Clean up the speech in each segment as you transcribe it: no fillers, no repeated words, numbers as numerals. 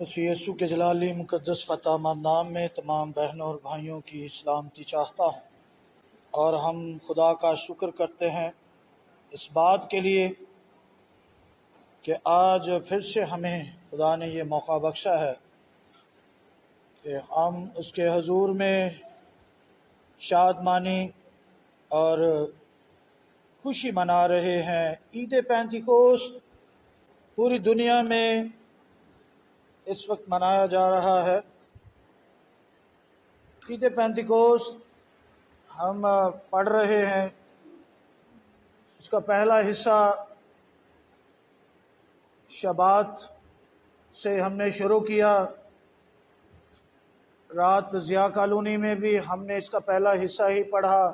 مسیح یسوع کے جلالی مقدس فتح مند نام میں تمام بہنوں اور بھائیوں کی سلامتی چاہتا ہوں، اور ہم خدا کا شکر کرتے ہیں اس بات کے لیے کہ آج پھر سے ہمیں خدا نے یہ موقع بخشا ہے کہ ہم اس کے حضور میں شادمانی اور خوشی منا رہے ہیں۔ عید پینتیکوست پوری دنیا میں اس وقت منایا جا رہا ہے۔ عید پینتیکوست ہم پڑھ رہے ہیں، اس کا پہلا حصہ شبات سے ہم نے شروع کیا۔ رات ضیاء کالونی میں بھی ہم نے اس کا پہلا حصہ ہی پڑھا،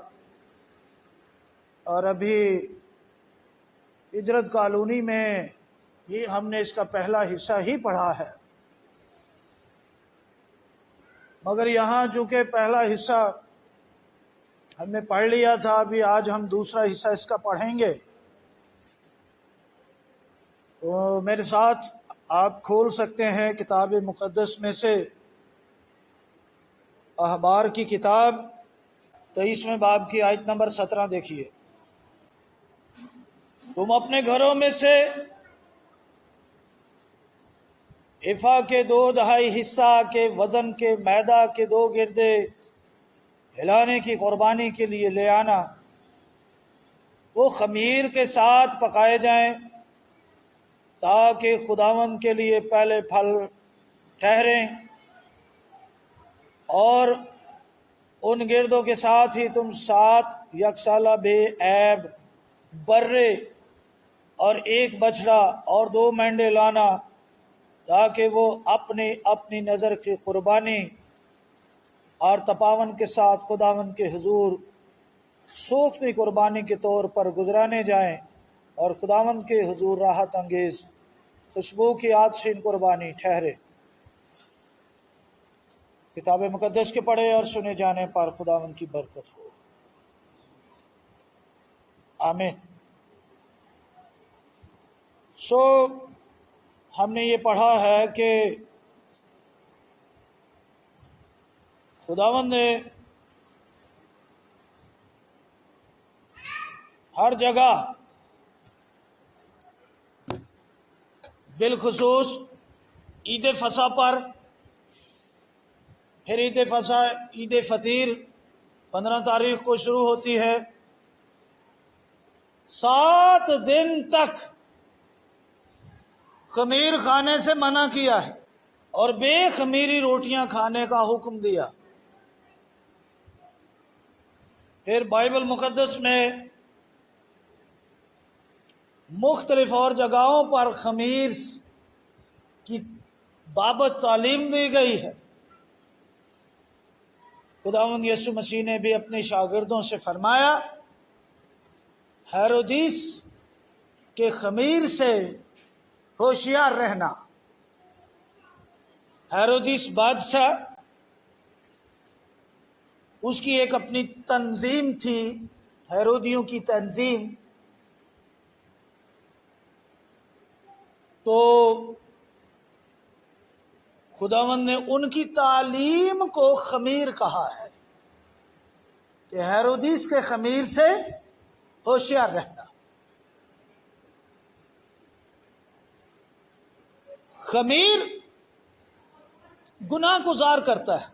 اور ابھی ہجرت کالونی میں بھی ہم نے اس کا پہلا حصہ ہی پڑھا ہے۔ مگر یہاں چونکہ پہلا حصہ ہم نے پڑھ لیا تھا، ابھی آج ہم دوسرا حصہ اس کا پڑھیں گے۔ تو میرے ساتھ آپ کھول سکتے ہیں کتاب مقدس میں سے اخبار کی کتاب 23ویں باب کی آیت نمبر 17 دیکھیے۔ تم اپنے گھروں میں سے ایفا کے 2.5 حصہ کے وزن کے میدا کے 2 گردے ہلانے کی قربانی کے لیے لے آنا، وہ خمیر کے ساتھ پکائے جائیں تاکہ خداوند کے لیے پہلے پھل ٹھہریں، اور ان گردوں کے ساتھ ہی تم 7 یکسالہ بے عیب برے اور 1 بچڑا اور 2 مینڈے لانا، تاکہ وہ اپنی اپنی نظر کی قربانی اور تپاون کے ساتھ خداوند کے حضور سوکھتی قربانی کے طور پر گزرانے جائیں، اور خداوند کے حضور راحت انگیز خوشبو کی آتشین قربانی ٹھہرے۔ کتاب مقدس کے پڑھے اور سنے جانے پر خداوند کی برکت ہو، آمین۔ ہم نے یہ پڑھا ہے کہ خداوند نے ہر جگہ بالخصوص عید فصح پر، پھر عید فصح عید فطیر 15 تاریخ کو شروع ہوتی ہے، 7 دن تک خمیر کھانے سے منع کیا ہے اور بے خمیری روٹیاں کھانے کا حکم دیا۔ پھر بائبل مقدس میں مختلف اور جگہوں پر خمیر کی بابت تعلیم دی گئی ہے۔ خداوند یسوع مسیح نے بھی اپنے شاگردوں سے فرمایا، ہیرودیس کے خمیر سے ہوشیار رہنا۔ ہیرودیس بادشاہ، اس کی ایک اپنی تنظیم تھی، ہیرودیوں کی تنظیم، تو خداوند نے ان کی تعلیم کو خمیر کہا ہے کہ ہیرودیس کے خمیر سے ہوشیار رہنا۔ خمیر گناہ گزار کرتا ہے،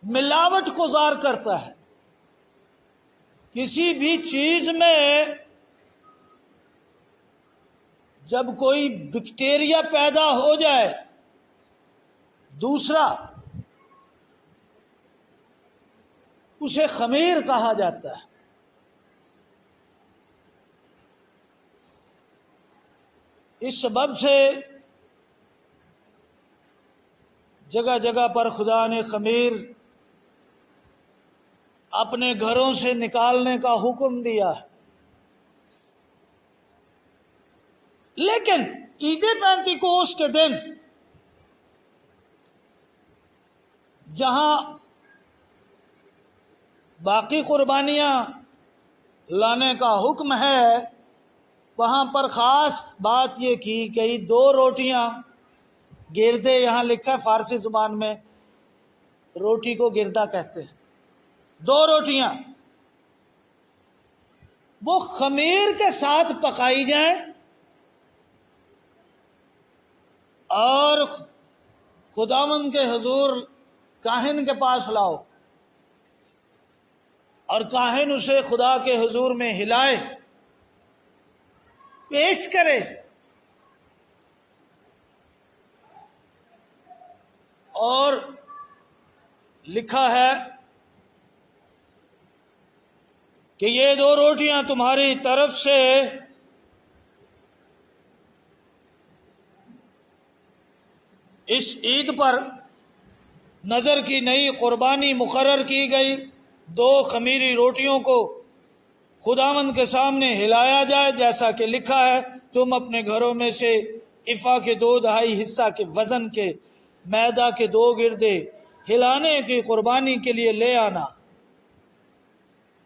ملاوٹ گزار کرتا ہے۔ کسی بھی چیز میں جب کوئی بیکٹیریا پیدا ہو جائے، دوسرا، اسے خمیر کہا جاتا ہے۔ اس سبب سے جگہ جگہ پر خدا نے خمیر اپنے گھروں سے نکالنے کا حکم دیا ہے۔ لیکن عید پینتیکوست کے دن جہاں باقی قربانیاں لانے کا حکم ہے، وہاں پر خاص بات یہ کی کہ 2 روٹیاں گردے، یہاں لکھا ہے فارسی زبان میں روٹی کو گردا کہتے ہیں، 2 روٹیاں وہ خمیر کے ساتھ پکائی جائیں اور خداوند کے حضور کاہن کے پاس لاؤ، اور کاہن اسے خدا کے حضور میں ہلائے، پیش کرے، اور لکھا ہے کہ یہ 2 روٹیاں تمہاری طرف سے اس عید پر نظر کی نئی قربانی مقرر کی گئی، 2 خمیری روٹیوں کو خداوند کے سامنے ہلایا جائے، جیسا کہ لکھا ہے تم اپنے گھروں میں سے افا کے 2/2 حصہ کے وزن کے میدہ کے 2 گردے ہلانے کی قربانی کے لیے لے آنا،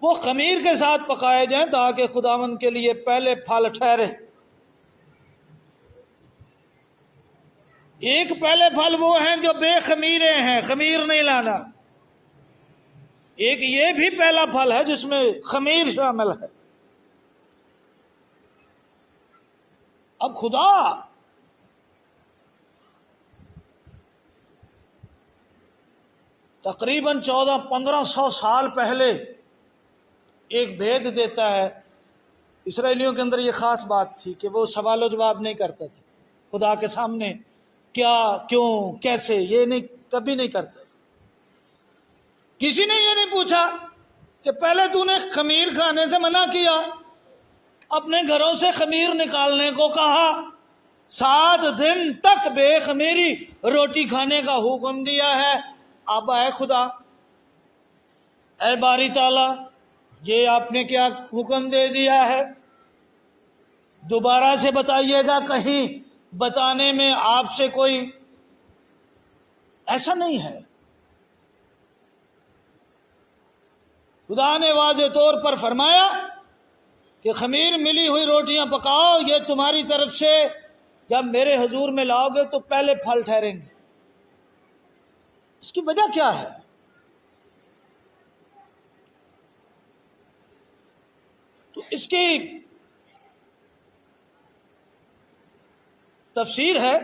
وہ خمیر کے ساتھ پکائے جائیں تاکہ خداوند کے لیے پہلے پھل ٹھہرے۔ ایک پہلے پھل وہ ہیں جو بے خمیرے ہیں، خمیر نہیں لانا، ایک یہ بھی پہلا پھل ہے جس میں خمیر شامل ہے۔ اب خدا تقریباً 1400-1500 سال پہلے ایک بھید دیتا ہے۔ اسرائیلیوں کے اندر یہ خاص بات تھی کہ وہ سوال و جواب نہیں کرتے تھے خدا کے سامنے، کیا، کیوں، کیسے، یہ نہیں، کبھی نہیں کرتے۔ کسی نے یہ نہیں پوچھا کہ پہلے تو نے خمیر کھانے سے منع کیا، اپنے گھروں سے خمیر نکالنے کو کہا، 7 دن تک بے خمیری روٹی کھانے کا حکم دیا ہے، اب اے خدا، اے باری تعالیٰ، یہ آپ نے کیا حکم دے دیا ہے؟ دوبارہ سے بتائیے گا، کہیں بتانے میں آپ سے کوئی ایسا نہیں ہے۔ خدا نے واضح طور پر فرمایا کہ خمیر ملی ہوئی روٹیاں پکاؤ، یہ تمہاری طرف سے جب میرے حضور میں لاؤ گے تو پہلے پھل ٹھہریں گے۔ اس کی وجہ کیا ہے؟ تو اس کی تفسیر ہے،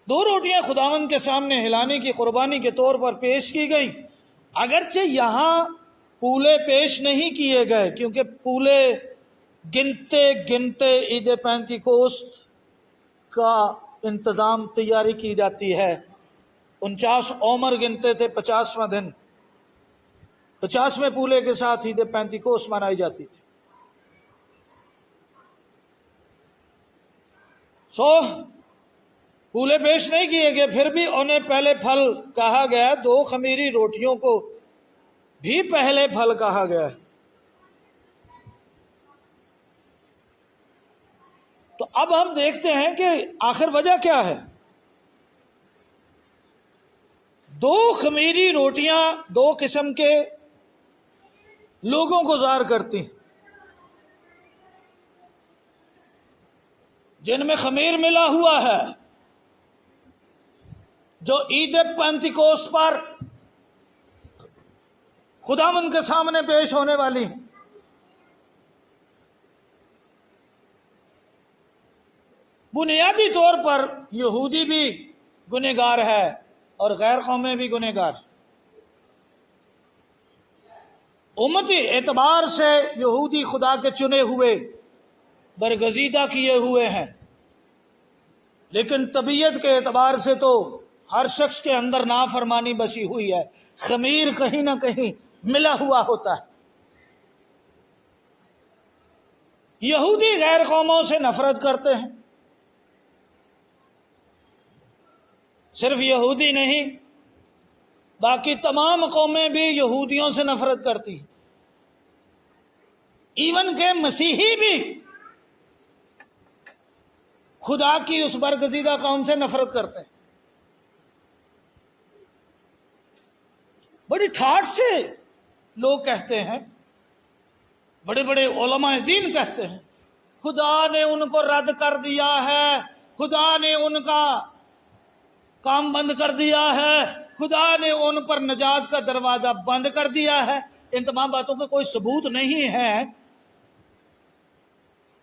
2 روٹیاں خداوند کے سامنے ہلانے کی قربانی کے طور پر پیش کی گئی، اگرچہ یہاں پولے پیش نہیں کیے گئے، کیونکہ پولے گنتے گنتے عید پینتیکوست کا انتظام تیاری کی جاتی ہے۔ 49 عمر گنتے تھے، 50واں دن، 50ویں پولے کے ساتھ عید پینتیکوست منائی جاتی تھی۔ پولے پیش نہیں کیے گئے، پھر بھی انہیں پہلے پھل کہا گیا، 2 خمیری روٹیوں کو بھی پہلے پھل کہا گیا ہے۔ تو اب ہم دیکھتے ہیں کہ آخر وجہ کیا ہے۔ 2 خمیری روٹیاں 2 قسم کے لوگوں کو ظاہر کرتی ہیں، جن میں خمیر ملا ہوا ہے، جو عید پینتیکوست پر خداوند کے سامنے پیش ہونے والی ہیں۔ بنیادی طور پر یہودی بھی گنہگار ہے اور غیر قومیں بھی گنہگار۔ امتی اعتبار سے یہودی خدا کے چنے ہوئے، برگزیدہ کیے ہوئے ہیں، لیکن طبیعت کے اعتبار سے تو ہر شخص کے اندر نافرمانی بسی ہوئی ہے، خمیر کہیں نہ کہیں ملا ہوا ہوتا ہے۔ یہودی غیر قوموں سے نفرت کرتے ہیں، صرف یہودی نہیں، باقی تمام قومیں بھی یہودیوں سے نفرت کرتی ہیں، ایون کہ مسیحی بھی خدا کی اس برگزیدہ قوم سے نفرت کرتے ہیں۔ بڑی ٹھاٹھ سے لوگ کہتے ہیں، بڑے بڑے علماء دین کہتے ہیں، خدا نے ان کو رد کر دیا ہے، خدا نے ان کا کام بند کر دیا ہے، خدا نے ان پر نجات کا دروازہ بند کر دیا ہے۔ ان تمام باتوں کا کوئی ثبوت نہیں ہے۔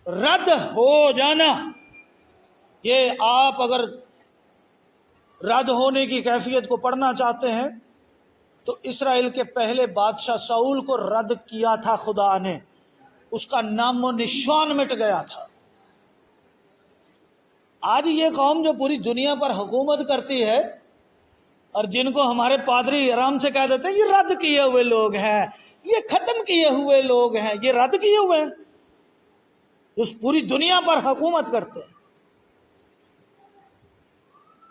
رد ہو جانا، یہ آپ اگر رد ہونے کی کیفیت کو پڑھنا چاہتے ہیں تو اسرائیل کے پہلے بادشاہ ساؤل کو رد کیا تھا خدا نے، اس کا نام و نشان مٹ گیا تھا۔ آج یہ قوم جو پوری دنیا پر حکومت کرتی ہے اور جن کو ہمارے پادری آرام سے کہہ دیتے ہیں یہ رد کیے ہوئے لوگ ہیں، یہ ختم کیے ہوئے لوگ ہیں، یہ رد کیے ہوئے ہیں، اس پوری دنیا پر حکومت کرتے ہیں۔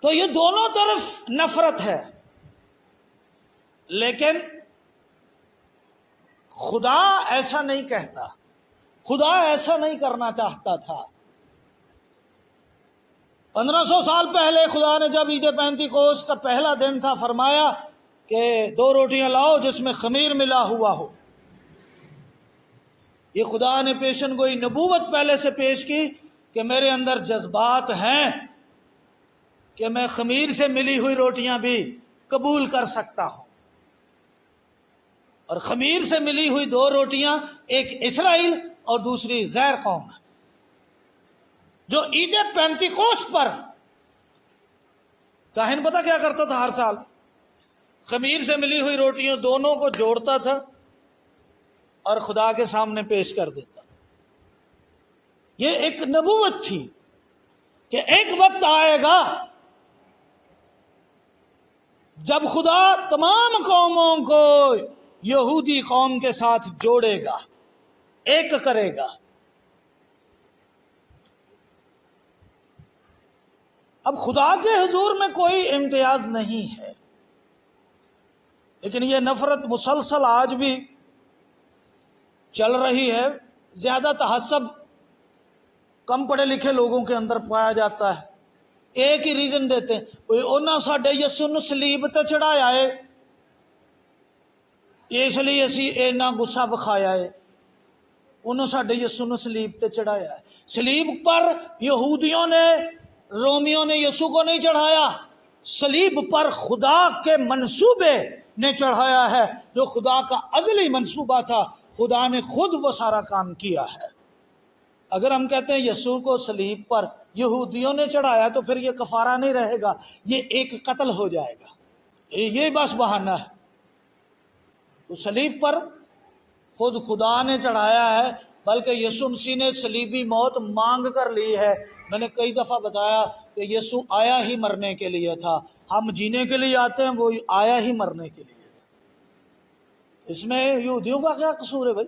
تو یہ دونوں طرف نفرت ہے، لیکن خدا ایسا نہیں کہتا، خدا ایسا نہیں کرنا چاہتا تھا۔ 1500 سال پہلے خدا نے جب عید پینتیکوست کا پہلا دن تھا، فرمایا کہ 2 روٹیاں لاؤ جس میں خمیر ملا ہوا ہو۔ یہ خدا نے پیشن گوئی نبوت پہلے سے پیش کی کہ میرے اندر جذبات ہیں کہ میں خمیر سے ملی ہوئی روٹیاں بھی قبول کر سکتا ہوں۔ اور خمیر سے ملی ہوئی 2 روٹیاں، ایک اسرائیل اور دوسری غیر قوم، جو عید پینتیکوست پر کاہن پتہ کیا کرتا تھا؟ ہر سال خمیر سے ملی ہوئی روٹیوں دونوں کو جوڑتا تھا اور خدا کے سامنے پیش کر دیتا تھا۔ یہ ایک نبوت تھی کہ ایک وقت آئے گا جب خدا تمام قوموں کو یہودی قوم کے ساتھ جوڑے گا، ایک کرے گا۔ اب خدا کے حضور میں کوئی امتیاز نہیں ہے، لیکن یہ نفرت مسلسل آج بھی چل رہی ہے۔ زیادہ تعصب کم پڑھے لکھے لوگوں کے اندر پایا جاتا ہے۔ ایک ہی ریزن دیتے ہیں، انہاں ساڈے یسوع نوں صلیب تے چڑھایا ہے، اس لیے اسی اینا غصہ وکھایا ہے، انہوں ساڈے یسوع نوں صلیب تے چڑھایا ہے۔ صلیب پر یہودیوں نے، رومیوں نے یسوع کو نہیں چڑھایا، صلیب پر خدا کے منصوبے نے چڑھایا ہے، جو خدا کا ازلی منصوبہ تھا، خدا نے خود وہ سارا کام کیا ہے۔ اگر ہم کہتے ہیں یسوع کو صلیب پر یہودیوں نے چڑھایا تو پھر یہ کفارہ نہیں رہے گا، یہ ایک قتل ہو جائے گا، یہ بس بہانہ ہے۔ تو صلیب پر خود خدا نے چڑھایا ہے، بلکہ یسوع مسیح نے صلیبی موت مانگ کر لی ہے۔ میں نے کئی دفعہ بتایا کہ یسوع آیا ہی مرنے کے لیے تھا، ہم جینے کے لیے آتے ہیں، وہ آیا ہی مرنے کے لیے تھا۔ اس میں یہودیوں کا کیا قصور ہے بھائی؟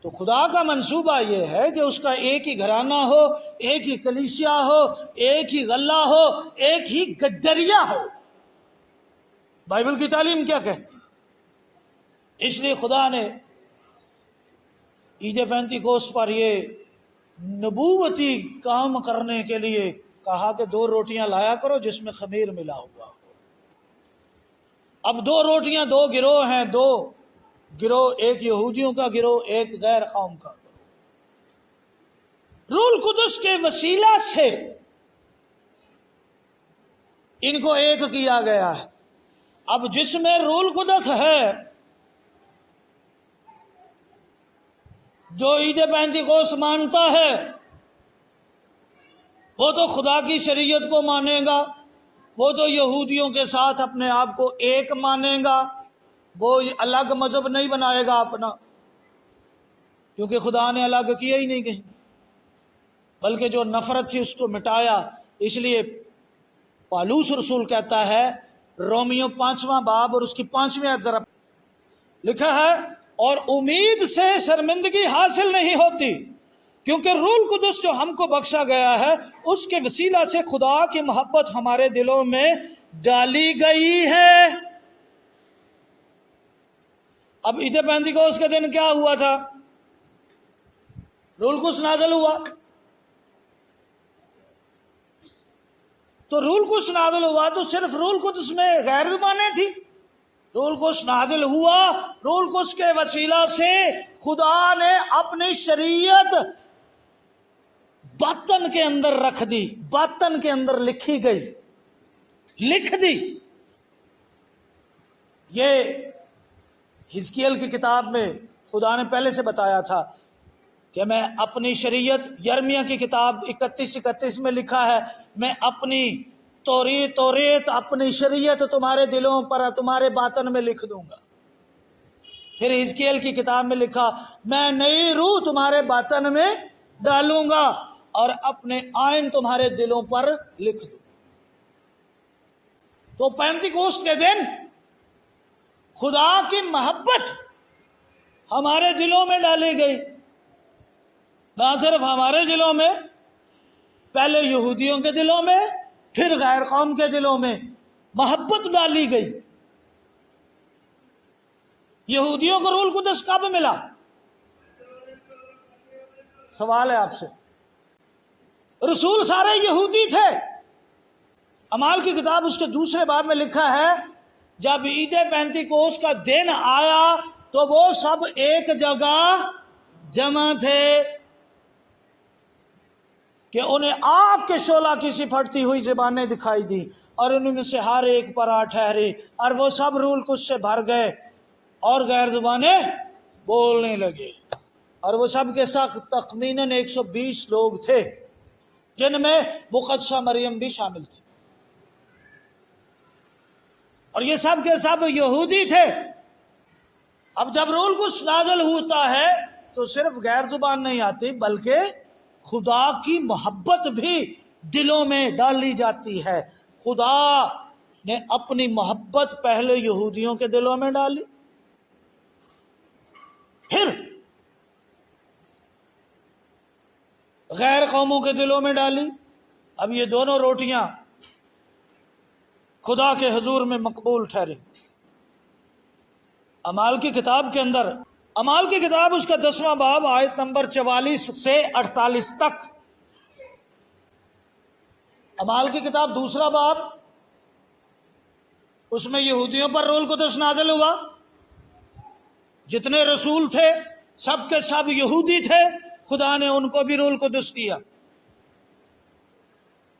تو خدا کا منصوبہ یہ ہے کہ اس کا ایک ہی گھرانہ ہو، ایک ہی کلیسیا ہو، ایک ہی غلہ ہو، ایک ہی گڈریا ہو۔ بائبل کی تعلیم کیا کہتی ہے؟ اس لیے خدا نے عید پینتیکوست پر یہ نبوتی کام کرنے کے لیے کہا کہ 2 روٹیاں لایا کرو جس میں خمیر ملا ہوا ہو۔ اب 2 روٹیاں 2 گروہ ہیں، 2 گروہ، ایک یہودیوں کا گروہ، ایک غیر قوم کا گروہ۔ روح القدس کے وسیلہ سے ان کو ایک کیا گیا ہے۔ اب جس میں روح القدس ہے، جو عید پینتیکوست مانتا ہے، وہ تو خدا کی شریعت کو مانے گا، وہ تو یہودیوں کے ساتھ اپنے آپ کو ایک مانے گا، وہ الگ مذہب نہیں بنائے گا اپنا، کیونکہ خدا نے الگ کیا ہی نہیں کہیں، بلکہ جو نفرت تھی اس کو مٹایا۔ اس لیے پالوس رسول کہتا ہے، رومیو 5واں باب اور اس کی 5ویں آیت ذرا لکھا ہے، اور امید سے شرمندگی حاصل نہیں ہوتی، کیونکہ روح القدس جو ہم کو بخشا گیا ہے اس کے وسیلہ سے خدا کی محبت ہمارے دلوں میں ڈالی گئی ہے۔ اب عید پینتیکوست کے دن کیا ہوا تھا؟ روح القدس نازل ہوا۔ تو روح القدس نازل ہوا تو صرف روح القدس میں غیر زبانیں تھی؟ روح القدس نازل ہوا، روح القدس کے وسیلہ سے خدا نے اپنی شریعت باطن کے اندر رکھ دی، باطن کے اندر لکھی گئی، لکھ دی۔ یہ حزقیل کی کتاب میں خدا نے پہلے سے بتایا تھا کہ میں اپنی شریعت، یرمیہ کی کتاب 31 میں لکھا ہے، میں اپنی توریت اپنی شریعت تمہارے دلوں پر، تمہارے باطن میں لکھ دوں گا۔ پھر حزقیل کی کتاب میں لکھا، میں نئی روح تمہارے باطن میں ڈالوں گا اور اپنے آئین تمہارے دلوں پر لکھ دوں۔ تو پینتیکوست کے دن خدا کی محبت ہمارے دلوں میں ڈالی گئی، نہ صرف ہمارے دلوں میں، پہلے یہودیوں کے دلوں میں، پھر غیر قوم کے دلوں میں محبت ڈالی گئی۔ یہودیوں کو روح القدس کب ملا؟ سوال ہے آپ سے۔ رسول سارے یہودی تھے۔ اعمال کی کتاب اس کے دوسرے باب میں لکھا ہے، جب عید پینتیکوست کا دن آیا تو وہ سب ایک جگہ جمع تھے کہ انہیں آگ کے شعلہ کی سی پھٹتی ہوئی زبانیں دکھائی دی، اور ان میں سے ہر ایک پر آ ٹھہری، اور وہ سب روح القدس سے بھر گئے اور غیر زبانیں بولنے لگے۔ اور وہ سب کے ساتھ تخمیناً 120 لوگ تھے، جن میں مقدسہ مریم بھی شامل تھی، اور یہ سب کے سب یہودی تھے۔ اب جب روح القدس نازل ہوتا ہے تو صرف غیر زبان نہیں آتی، بلکہ خدا کی محبت بھی دلوں میں ڈالی جاتی ہے۔ خدا نے اپنی محبت پہلے یہودیوں کے دلوں میں ڈالی، پھر غیر قوموں کے دلوں میں ڈالی۔ اب یہ دونوں روٹیاں خدا کے حضور میں مقبول ٹھہری۔ اعمال کی کتاب کے اندر، اعمال کی کتاب اس کا 10واں باب آیت نمبر 44 سے 48 تک، اعمال کی کتاب دوسرا باب، اس میں یہودیوں پر روح القدس نازل ہوا۔ جتنے رسول تھے سب کے سب یہودی تھے، خدا نے ان کو بھی روح القدس دیا۔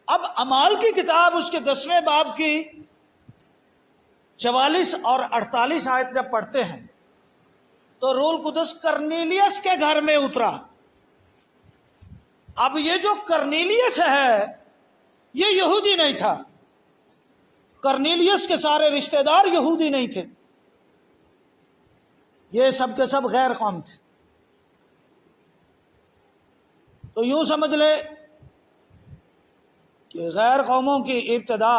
اب اعمال کی کتاب اس کے 10ویں باب کی 44 اور 48 آیت جب پڑھتے ہیں تو روح القدس کرنیلیس کے گھر میں اترا۔ اب یہ جو کرنیلیس ہے یہ یہودی نہیں تھا، کرنیلیس کے سارے رشتہ دار یہودی نہیں تھے، یہ سب کے سب غیر قوم تھے۔ تو یوں سمجھ لے کہ غیر قوموں کی ابتدا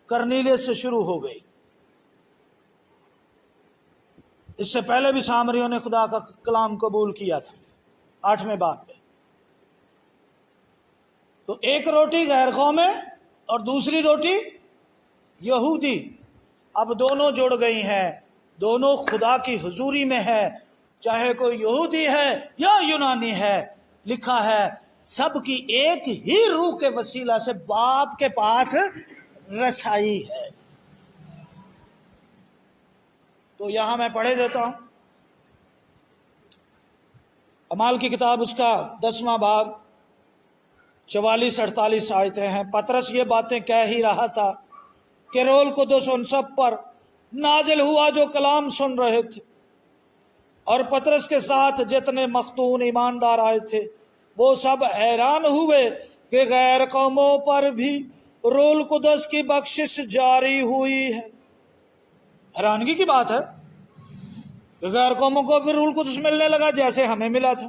کرنیلیس سے شروع ہو گئی۔ اس سے پہلے بھی سامریوں نے خدا کا کلام قبول کیا تھا 8ویں باب پہ۔ تو ایک روٹی غیر قوم ہے اور دوسری روٹی یہودی، اب دونوں جڑ گئی ہیں، دونوں خدا کی حضوری میں ہے، چاہے کوئی یہودی ہے یا یونانی ہے۔ لکھا ہے سب کی ایک ہی روح کے وسیلہ سے باپ کے پاس رسائی ہے۔ تو یہاں میں پڑھے دیتا ہوں، اعمال کی کتاب اس کا 10واں باب 44-48 آیتیں ہیں۔ پطرس یہ باتیں کہہ ہی رہا تھا کہ روح القدس ان سب پر نازل ہوا جو کلام سن رہے تھے، اور پطرس کے ساتھ جتنے مختون ایماندار آئے تھے وہ سب حیران ہوئے کہ غیر قوموں پر بھی روح القدس کی بخشش جاری ہوئی ہے۔ حیرانگی کی بات ہے کہ غیر قوموں کو بھی روح القدس ملنے لگا جیسے ہمیں ملا تھا،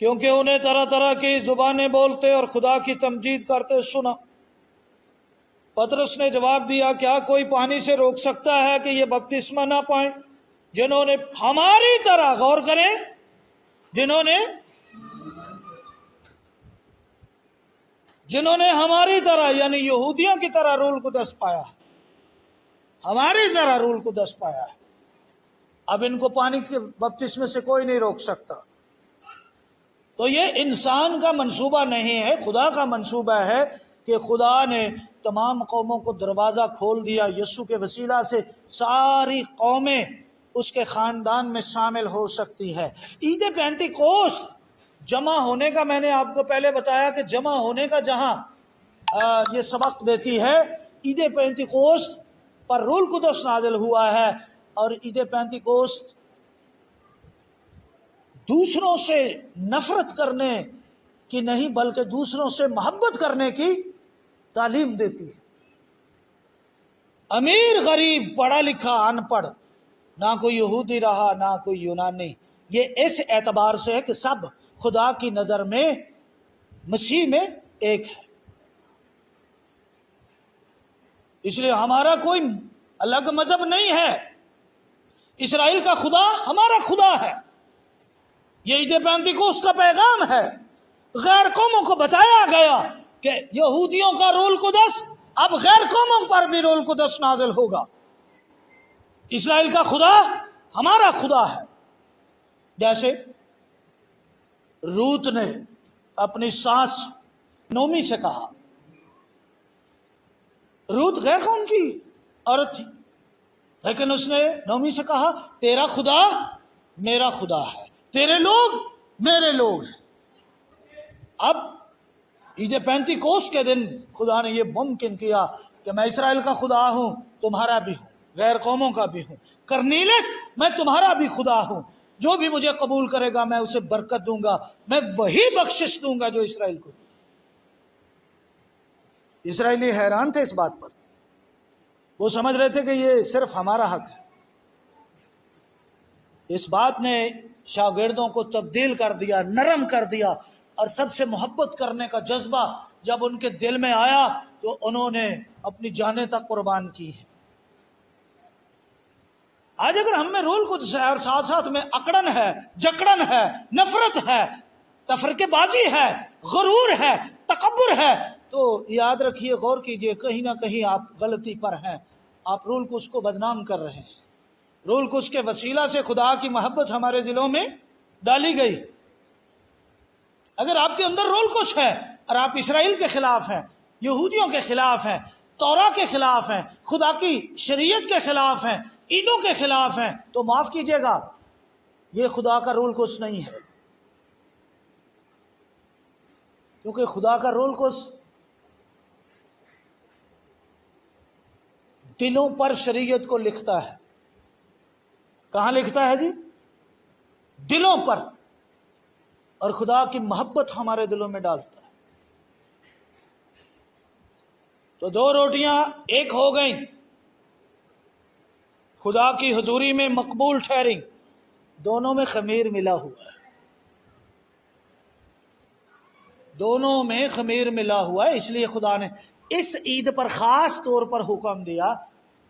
کیونکہ انہیں طرح طرح کی زبانیں بولتے اور خدا کی تمجید کرتے سنا۔ پطرس نے جواب دیا، کیا کوئی پانی سے روک سکتا ہے کہ یہ بپتسمہ نہ پائیں جنہوں نے ہماری طرح، غور کریں، جنہوں نے ہماری طرح یعنی یہودیوں کی طرح روح القدس پایا، ہماری طرح روح القدس پایا ہے۔ اب ان کو پانی کے بپتسمے سے کوئی نہیں روک سکتا۔ تو یہ انسان کا منصوبہ نہیں ہے، خدا کا منصوبہ ہے کہ خدا نے تمام قوموں کو دروازہ کھول دیا یسوع کے وسیلہ سے، ساری قومیں اس کے خاندان میں شامل ہو سکتی ہے۔ عید پینتیکوست جمع ہونے کا میں نے آپ کو پہلے بتایا کہ جمع ہونے کا جہاں یہ سبق دیتی ہے، عید پینتیکوست پر روح القدس نازل ہوا ہے، اور عید پینتیکوست دوسروں سے نفرت کرنے کی نہیں بلکہ دوسروں سے محبت کرنے کی تعلیم دیتی ہے۔ امیر غریب، پڑھا لکھا ان پڑھ، نہ کوئی یہودی رہا نہ کوئی یونانی، یہ اس اعتبار سے ہے کہ سب خدا کی نظر میں مسیح میں ایک ہے۔ اس لیے ہمارا کوئی الگ مذہب نہیں ہے، اسرائیل کا خدا ہمارا خدا ہے۔ یہ عید پینتیکوست کا پیغام ہے۔ غیر قوموں کو بتایا گیا کہ یہودیوں کا روح القدس اب غیر قوموں پر بھی روح القدس نازل ہوگا۔ اسرائیل کا خدا ہمارا خدا ہے۔ جیسے روت نے اپنی ساس نومی سے کہا، روت غیر قوم کی عورت تھی، لیکن اس نے نومی سے کہا تیرا خدا میرا خدا ہے، تیرے لوگ میرے لوگ ہیں۔ اب عید پینتیکوست کے دن خدا نے یہ ممکن کیا کہ میں اسرائیل کا خدا ہوں، تمہارا بھی ہوں، غیر قوموں کا بھی ہوں۔ کرنیلس، میں تمہارا بھی خدا ہوں، جو بھی مجھے قبول کرے گا میں اسے برکت دوں گا، میں وہی بخشش دوں گا جو اسرائیل کو دی۔ اسرائیلی حیران تھے اس بات پر، وہ سمجھ رہے تھے کہ یہ صرف ہمارا حق ہے۔ اس بات نے شاگردوں کو تبدیل کر دیا، نرم کر دیا، اور سب سے محبت کرنے کا جذبہ جب ان کے دل میں آیا تو انہوں نے اپنی جانیں تک قربان کی ہیں۔ آج اگر ہم میں روح القدس ہے اور ساتھ ساتھ میں اکڑن ہے، جکڑن ہے، نفرت ہے، تفرقے بازی ہے، غرور ہے، تکبر ہے، تو یاد رکھیے، غور کیجئے، کہیں نہ کہیں آپ غلطی پر ہیں، آپ روح القدس کو بدنام کر رہے ہیں۔ روح القدس کے وسیلہ سے خدا کی محبت ہمارے دلوں میں ڈالی گئی۔ اگر آپ کے اندر روح القدس ہے اور آپ اسرائیل کے خلاف ہیں، یہودیوں کے خلاف ہیں، توراہ کے خلاف ہیں، خدا کی شریعت کے خلاف ہیں، عیدوں کے خلاف ہیں، تو معاف کیجیے گا، یہ خدا کا روح القدس نہیں ہے۔ کیونکہ خدا کا روح القدس دلوں پر شریعت کو لکھتا ہے۔ کہاں لکھتا ہے جی؟ دلوں پر، اور خدا کی محبت ہمارے دلوں میں ڈالتا ہے۔ تو دو روٹیاں ایک ہو گئیں، خدا کی حضوری میں مقبول ٹھہریں، دونوں میں خمیر ملا ہوا ہے، دونوں میں خمیر ملا ہوا ہے۔ اس لیے خدا نے اس عید پر خاص طور پر حکم دیا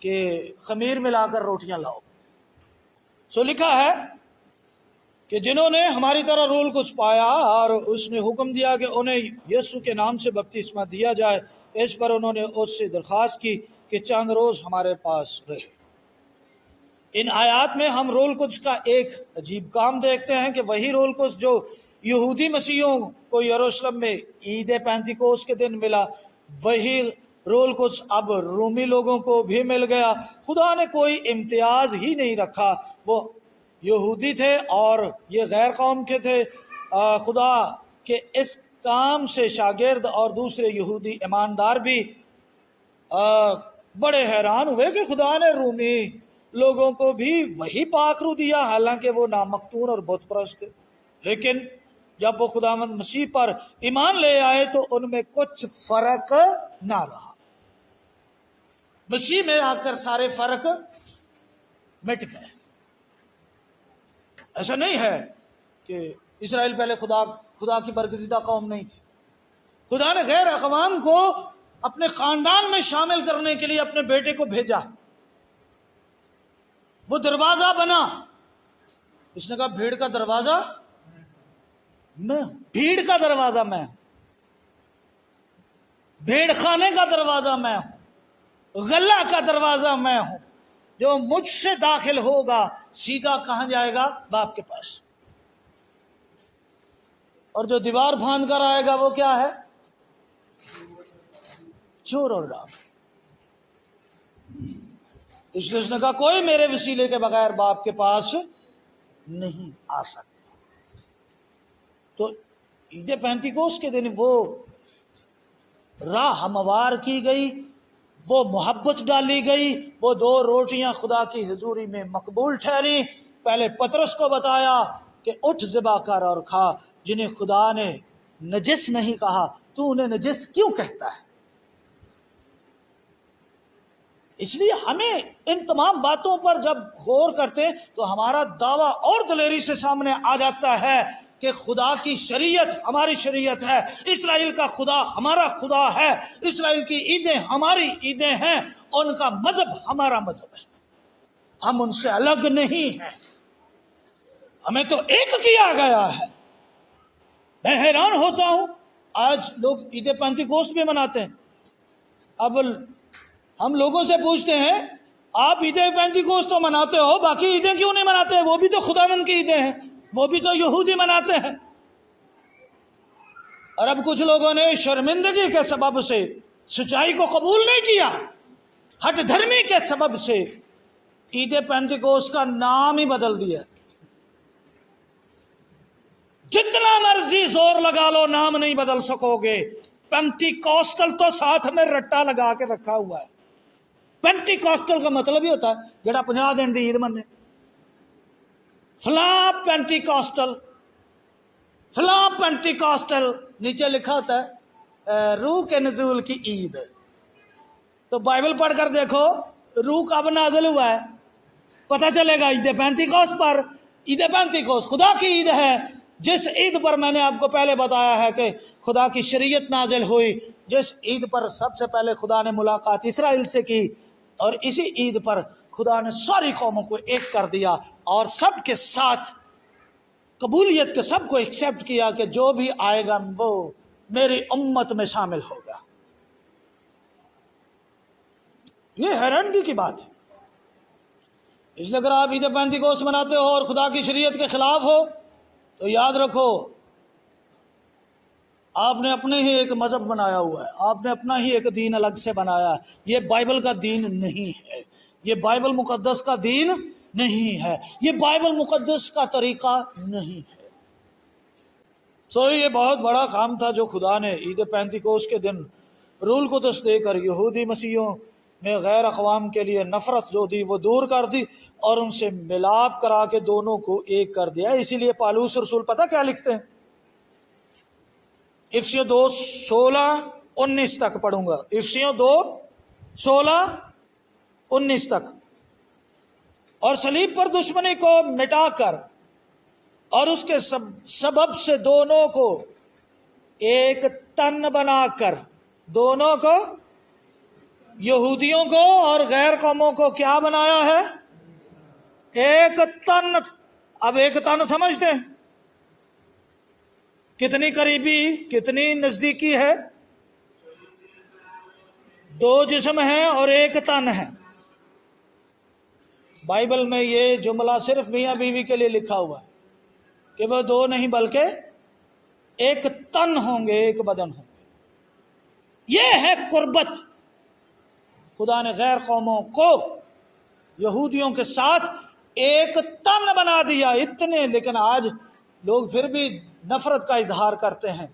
کہ خمیر ملا کر روٹیاں لاؤ۔ سو لکھا ہے کہ جنہوں نے ہماری طرح روح القدس پایا اور اس نے حکم دیا کہ انہیں یسوع کے نام سے بپتسمہ دیا جائے، اس پر انہوں نے اس سے درخواست کی کہ چند روز ہمارے پاس رہے۔ ان آیات میں ہم روح القدس کا ایک عجیب کام دیکھتے ہیں کہ وہی روح القدس جو یہودی مسیحیوں کو یروشلم میں عید پینتیکوست کے دن ملا، وہی روح القدس اب رومی لوگوں کو بھی مل گیا۔ خدا نے کوئی امتیاز ہی نہیں رکھا، وہ یہودی تھے اور یہ غیر قوم کے تھے۔ خدا کے اس کام سے شاگرد اور دوسرے یہودی ایماندار بھی بڑے حیران ہوئے کہ خدا نے رومی لوگوں کو بھی وہی پاک روح دیا، حالانکہ وہ نامختون اور بت پرست تھے۔ لیکن جب وہ خداوند مسیح پر ایمان لے آئے تو ان میں کچھ فرق نہ رہا۔ مسیح میں آ کر سارے فرق مٹ گئے۔ ایسا نہیں ہے کہ اسرائیل پہلے خدا کی برگزیدہ قوم نہیں تھی۔ خدا نے غیر اقوام کو اپنے خاندان میں شامل کرنے کے لیے اپنے بیٹے کو بھیجا۔ وہ دروازہ بنا، اس نے کہا بھیڑ کا دروازہ میں ہوں، بھیڑ کا دروازہ میں ہوں، بھیڑ خانے کا دروازہ میں ہوں، غلہ کا دروازہ میں ہوں۔ جو مجھ سے داخل ہوگا سیدھا کہاں جائے گا؟ باپ کے پاس۔ اور جو دیوار پھاند کر آئے گا وہ کیا ہے؟ چور اور ڈاکو. اس لیے اس نے کہا کوئی میرے وسیلے کے بغیر باپ کے پاس نہیں آ سکتا. تو عید پینتیکوس کے دن وہ راہ ہموار کی گئی، وہ محبت ڈالی گئی، وہ 2 روٹیاں خدا کی حضوری میں مقبول ٹھہری. پہلے پطرس کو بتایا کہ اٹھ ذبح کر اور کھا، جنہیں خدا نے نجس نہیں کہا تو انہیں نجس کیوں کہتا ہے؟ اس لیے ہمیں ان تمام باتوں پر جب غور کرتے تو ہمارا دعویٰ اور دلیری سے سامنے آ جاتا ہے کہ خدا کی شریعت ہماری شریعت ہے، اسرائیل کا خدا ہمارا خدا ہے، اسرائیل کی عیدیں ہماری عیدیں ہیں، ان کا مذہب ہمارا مذہب ہے، ہم ان سے الگ نہیں ہیں، ہمیں تو ایک کیا گیا ہے. میں حیران ہوتا ہوں آج لوگ عید پینتیکوس بھی مناتے ہیں. اب ہم لوگوں سے پوچھتے ہیں آپ عید پینتیکوس تو مناتے ہو، باقی عیدیں کیوں نہیں مناتے؟ وہ بھی تو خداوند کی عیدیں ہیں، وہ بھی تو یہودی مناتے ہیں. اور اب کچھ لوگوں نے شرمندگی کے سبب سے سچائی کو قبول نہیں کیا، ہٹ دھرمی کے سبب سے عید پینتیکوس کا نام ہی بدل دیا. جتنا مرضی زور لگا لو نام نہیں بدل سکو گے. پینتیکوسٹل تو ساتھ میں رٹا لگا کے رکھا ہوا ہے. پینتیکوسٹل کا مطلب ہی ہوتا ہے جڑا 50 دن دی عید مننے، فلاں پینتیکوسٹل، فلاں پینتیکوسٹل، نیچے لکھا ہوتا ہے روح کے نزول کی عید. تو بائبل پڑھ کر دیکھو روح کب نازل ہوا ہے، پتہ چلے گا عید پینتیکوس پر. عید پینتیکوس خدا کی عید ہے، جس عید پر میں نے آپ کو پہلے بتایا ہے کہ خدا کی شریعت نازل ہوئی، جس عید پر سب سے پہلے خدا نے ملاقات اسرائیل سے کی، اور اسی عید پر خدا نے ساری قوموں کو ایک کر دیا اور سب کے ساتھ قبولیت کے سب کو ایکسیپٹ کیا کہ جو بھی آئے گا وہ میری امت میں شامل ہوگا. یہ حیرانگی کی بات ہے. اس لیے اگر آپ عید پینتیکوس مناتے ہو اور خدا کی شریعت کے خلاف ہو تو یاد رکھو آپ نے اپنے ہی ایک مذہب بنایا ہوا ہے، آپ نے اپنا ہی ایک دین الگ سے بنایا ہے. یہ بائبل کا دین نہیں ہے، یہ بائبل مقدس کا دین نہیں ہے، یہ بائبل مقدس کا طریقہ نہیں ہے. یہ بہت بڑا کام تھا جو خدا نے عید پینتیکوس کے دن رول قدس دے کر یہودی مسیحیوں میں غیر اقوام کے لیے نفرت جو دی وہ دور کر دی اور ان سے ملاپ کرا کے دونوں کو ایک کر دیا. اسی لیے پالوس رسول پتہ کیا لکھتے ہیں؟ افسیوں 2:16-19 تک پڑھوں گا. افسیوں 2:16-19 تک. اور صلیب پر دشمنی کو مٹا کر اور اس کے سبب سے دونوں کو ایک تن بنا کر، دونوں کو، یہودیوں کو اور غیر قوموں کو کیا بنایا ہے؟ ایک تن. اب ایک تن سمجھتے ہیں کتنی قریبی، کتنی نزدیکی ہے؟ 2 جسم ہیں اور ایک تن ہے. بائبل میں یہ جملہ صرف میاں بیوی کے لیے لکھا ہوا ہے کہ وہ 2 نہیں بلکہ ایک تن ہوں گے، ایک بدن ہوں گے. یہ ہے قربت. خدا نے غیر قوموں کو یہودیوں کے ساتھ ایک تن بنا دیا. اتنے، لیکن آج لوگ پھر بھی نفرت کا اظہار کرتے ہیں.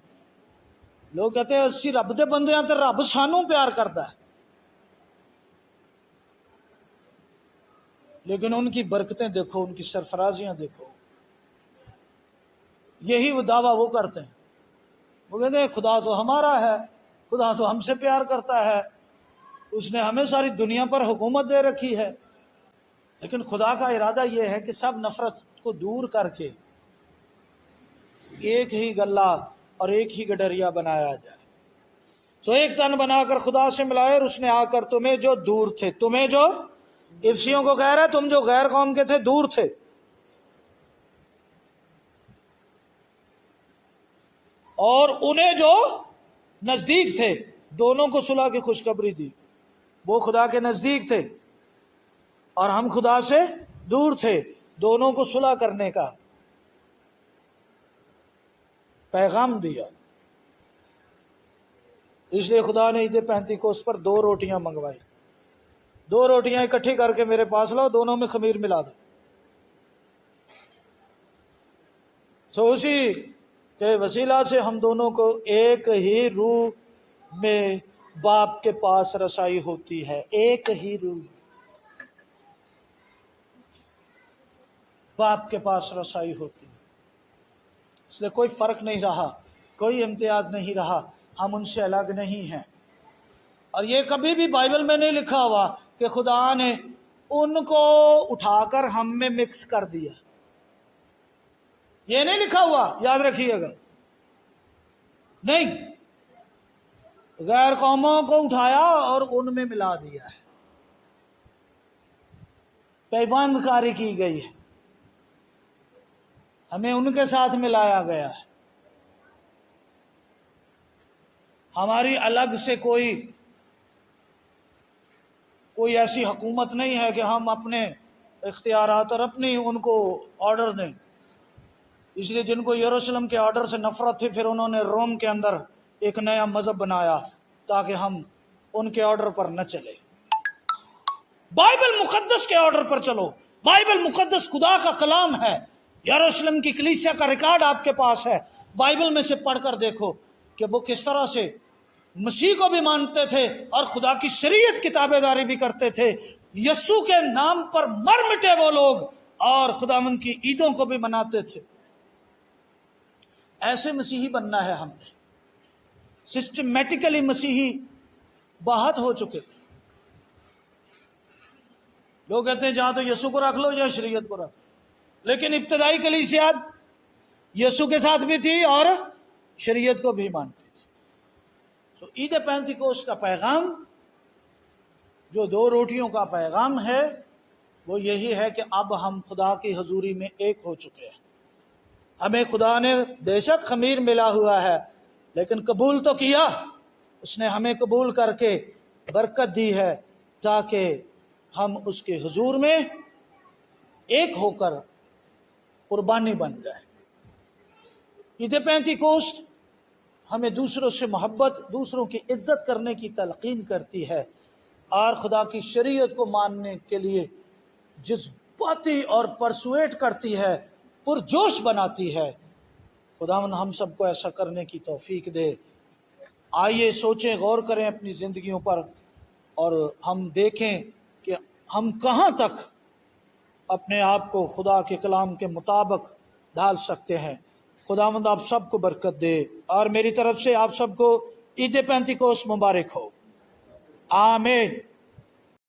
لوگ کہتے ہیں اسی رب دے بندے ہیں تے رب سانوں پیار کرتا ہے، لیکن ان کی برکتیں دیکھو، ان کی سرفرازیاں دیکھو. یہی وہ دعویٰ وہ کرتے ہیں. وہ کہتے ہیں خدا تو ہمارا ہے، خدا تو ہم سے پیار کرتا ہے، اس نے ہمیں ساری دنیا پر حکومت دے رکھی ہے. لیکن خدا کا ارادہ یہ ہے کہ سب نفرت کو دور کر کے ایک ہی گلہ اور ایک ہی گڈریا بنایا جائے. ایک تن بنا کر خدا سے ملائے، اور اس نے آ کر تمہیں جو دور تھے، تمہیں جو، افسیوں کو کہہ رہا ہے تم جو غیر قوم کے تھے دور تھے، اور انہیں جو نزدیک تھے، دونوں کو صلح کی خوشخبری دی. وہ خدا کے نزدیک تھے اور ہم خدا سے دور تھے، دونوں کو صلح کرنے کا پیغام دیا. اس لیے خدا نے عید پینتیکوست پر 2 روٹیاں منگوائی. 2 روٹیاں اکٹھی کر کے میرے پاس لاؤ، دونوں میں خمیر ملا دو. اسی کے وسیلہ سے ہم دونوں کو ایک ہی روح میں باپ کے پاس رسائی ہوتی ہے. ایک ہی روح باپ کے پاس رسائی ہوتی ہے. اس لیے کوئی فرق نہیں رہا، کوئی امتیاز نہیں رہا، ہم ان سے الگ نہیں ہیں. اور یہ کبھی بھی بائبل میں نہیں لکھا ہوا کہ خدا نے ان کو اٹھا کر ہم میں مکس کر دیا. یہ نہیں لکھا ہوا، یاد رکھیے گا. نہیں، غیر قوموں کو اٹھایا اور ان میں ملا دیا ہے، پیوند کاری کی گئی ہے، ہمیں ان کے ساتھ ملایا گیا ہے. ہماری الگ سے کوئی ایسی حکومت نہیں ہے کہ ہم اپنے اختیارات اور اپنی ان کو آرڈر دیں. اس لیے جن کو یروشلم کے آرڈر سے نفرت تھی، پھر انہوں نے روم کے اندر ایک نیا مذہب بنایا تاکہ ہم ان کے آرڈر پر نہ چلے. بائبل مقدس کے آرڈر پر چلو. بائبل مقدس خدا کا کلام ہے. یروشلم کی کلیسیا کا ریکارڈ آپ کے پاس ہے. بائبل میں سے پڑھ کر دیکھو کہ وہ کس طرح سے مسیح کو بھی مانتے تھے اور خدا کی شریعت کی تابع داری بھی کرتے تھے. یسوع کے نام پر مر مٹے وہ لوگ اور خداوند کی عیدوں کو بھی مناتے تھے. ایسے مسیحی بننا ہے ہم نے. سسٹمیٹیکلی مسیحی بہت ہو چکے تھے. لوگ کہتے ہیں جہاں تو یسوع کو رکھ لو یا شریعت کو رکھ لو. لیکن ابتدائی کلیسیات یسوع کے ساتھ بھی تھی اور شریعت کو بھی مانتی تھی. تو عید پینتیکوست کا پیغام، جو 2 روٹیوں کا پیغام ہے، وہ یہی ہے کہ اب ہم خدا کی حضوری میں ایک ہو چکے ہیں. ہمیں خدا نے بے شک خمیر ملا ہوا ہے، لیکن قبول تو کیا. اس نے ہمیں قبول کر کے برکت دی ہے تاکہ ہم اس کے حضور میں ایک ہو کر قربانی بن جائے. عید پینتیکوست ہمیں دوسروں سے محبت، دوسروں کی عزت کرنے کی تلقین کرتی ہے اور خدا کی شریعت کو ماننے کے لیے جذباتی اور پرسویٹ کرتی ہے، پرجوش بناتی ہے. خداوند ہم سب کو ایسا کرنے کی توفیق دے. آئیے سوچیں، غور کریں اپنی زندگیوں پر اور ہم دیکھیں کہ ہم کہاں تک اپنے آپ کو خدا کے کلام کے مطابق ڈھال سکتے ہیں. خداوند آپ سب کو برکت دے اور میری طرف سے آپ سب کو عید پینتیکوست مبارک ہو. آمین.